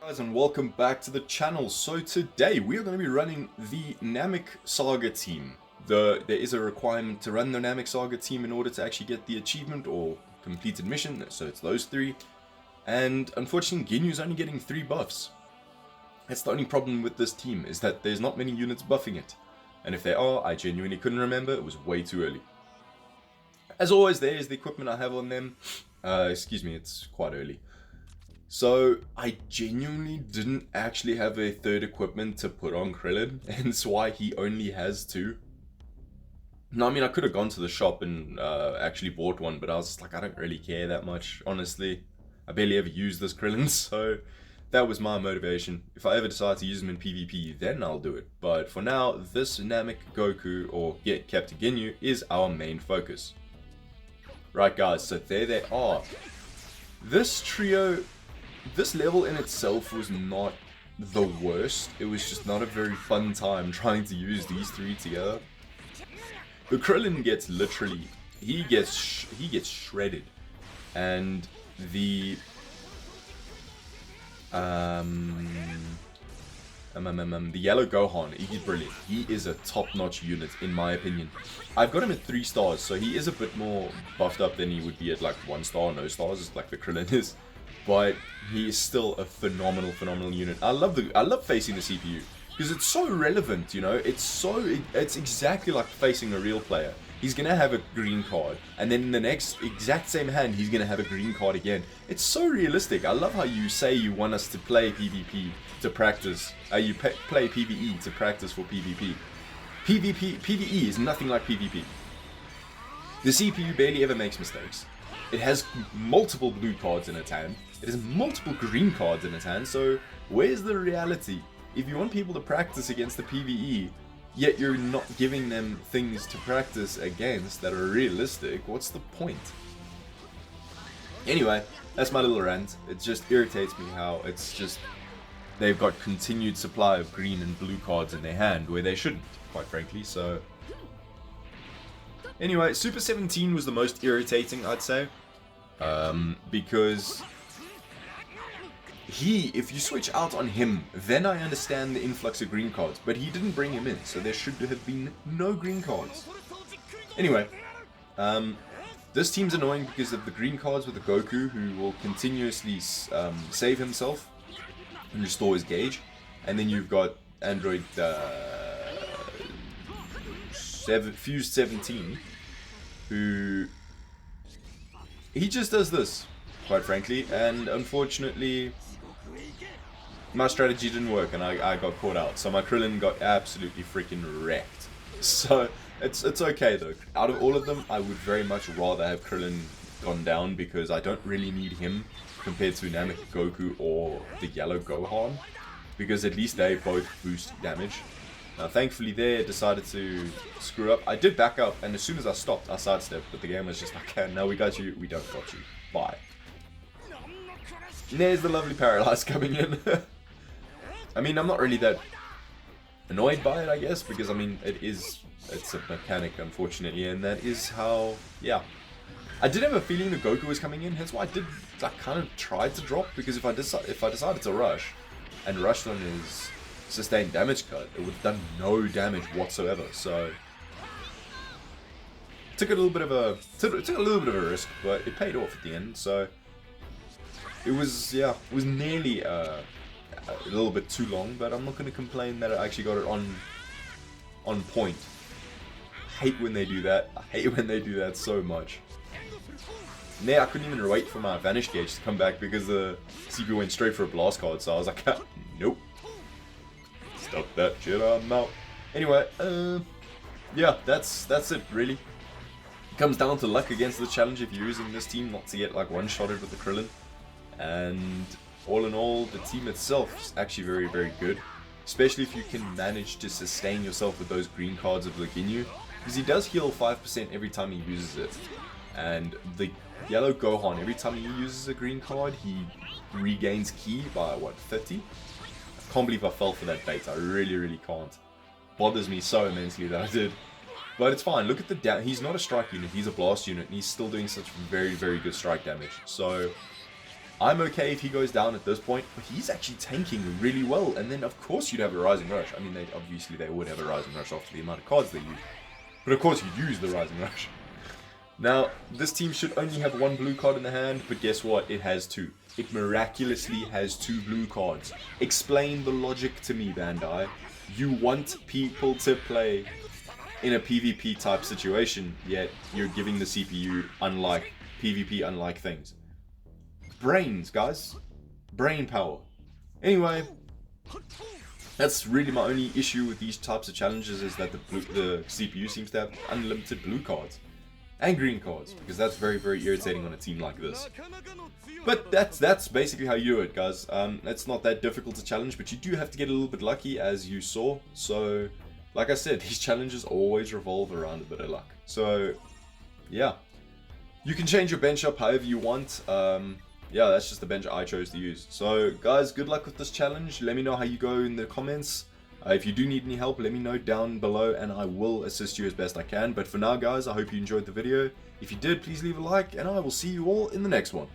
Guys, and welcome back to the channel. So today we are going to be running the Namek Saga team. There is a requirement to run the Namek Saga team in order to actually get the achievement or completed mission, so it's those three. And unfortunately Ginyu's only getting 3 buffs. That's the only problem with this team, is that there's not many units buffing it. And if there are, I genuinely couldn't remember, it was way too early. As always, there is the equipment I have on them. Excuse me, it's quite early. So, I genuinely didn't actually have a third equipment to put on Krillin, hence why he only has 2. No, I mean, I could have gone to the shop and actually bought one, but I was just like, I don't really care that much, honestly. I barely ever use this Krillin, so that was my motivation. If I ever decide to use him in PvP, then I'll do it. But for now, this Namek Goku, or Captain Ginyu, is our main focus. Right guys, so there they are. This trio... This level in itself was not the worst. It was just not a very fun time trying to use these 3 together. The Krillin gets literally, he gets shredded, and the yellow Gohan, he's brilliant. He is a top-notch unit in my opinion. I've got him at 3 stars, so he is a bit more buffed up than he would be at like 1 star, no stars, like the Krillin is. But he is still a phenomenal unit. I love facing the CPU because it's so relevant, you know. It's exactly like facing a real player. He's gonna have a green card, and then in the next exact same hand, he's gonna have a green card again. It's so realistic. I love how you say you want us to play PvP to practice. You play PvE to practice for PvP. PvE is nothing like PvP. The CPU barely ever makes mistakes. It has multiple blue cards in its hand. It has multiple green cards in its hand. So where's the reality? If you want people to practice against the PvE, yet you're not giving them things to practice against that are realistic, what's the point? Anyway, that's my little rant. It just irritates me how it's just they've got continued supply of green and blue cards in their hand where they shouldn't, quite frankly. So anyway, Super 17 was the most irritating, I'd say. Because if you switch out on him, then I understand the influx of green cards, but he didn't bring him in, so there should have been no green cards. Anyway, this team's annoying because of the green cards with the Goku, who will continuously save himself and restore his gauge, and then you've got Android Fused 17, who... he just does this, quite frankly, and unfortunately my strategy didn't work and I got caught out, so my Krillin got absolutely freaking wrecked. So it's okay though. Out of all of them, I would very much rather have Krillin gone down because I don't really need him compared to Namek Goku or the yellow Gohan, because at least they both boost damage. Now, thankfully, they decided to screw up. I did back up, and as soon as I stopped, I sidestepped, but the game was just like, okay, no, we got you, we don't got you. Bye. And there's the lovely Paralyze coming in. I mean, I'm not really that annoyed by it, I guess, because, I mean, it's a mechanic, unfortunately, and that is how, yeah. I did have a feeling the Goku was coming in, hence why I kind of tried to drop, because if I decided to rush, and rushed on his sustained damage cut, it would have done no damage whatsoever. So took a little bit of a risk, but it paid off at the end. So it was nearly a little bit too long, but I'm not going to complain that I actually got it on point. I hate when they do that. I hate when they do that so much. And there, I couldn't even wait for my Vanish Gauge to come back because the CPU went straight for a blast card, so I was like, nope. Stop that shit, I'm out. Anyway, yeah, that's it, really. It comes down to luck against the challenge if you're using this team not to get, like, one-shotted with the Krillin. And all in all, the team itself is actually very, very good. Especially if you can manage to sustain yourself with those green cards of the Ginyu. Because he does heal 5% every time he uses it. And the yellow Gohan, every time he uses a green card, he regains ki by, what, 30? I can't believe I fell for that bait. I really can't. Bothers me so immensely that I did. But it's fine. Look at the he's not a strike unit, he's a blast unit, and he's still doing such very, very good strike damage. So I'm okay if he goes down at this point, but he's actually tanking really well. And then, of course, you'd have a Rising Rush. I mean, obviously they would have a Rising Rush after the amount of cards they use. But of course, you use the Rising Rush. Now, this team should only have one blue card in the hand, but guess what? It has two. It miraculously has two blue cards. Explain the logic to me, Bandai. You want people to play in a PvP type situation, yet you're giving the CPU PvP unlike things. Brains, guys. Brain power. Anyway, that's really my only issue with these types of challenges, is that the CPU seems to have unlimited blue cards. And green cards, because that's very, very irritating on a team like this. But that's basically how you do it, guys. It's not that difficult to challenge, but you do have to get a little bit lucky, as you saw. So, like I said, these challenges always revolve around a bit of luck. So, yeah. You can change your bench up however you want. Yeah, that's just the bench I chose to use. So, guys, good luck with this challenge. Let me know how you go in the comments. If you do need any help, let me know down below and I will assist you as best I can. But for now, guys, I hope you enjoyed the video. If you did, please leave a like and I will see you all in the next one.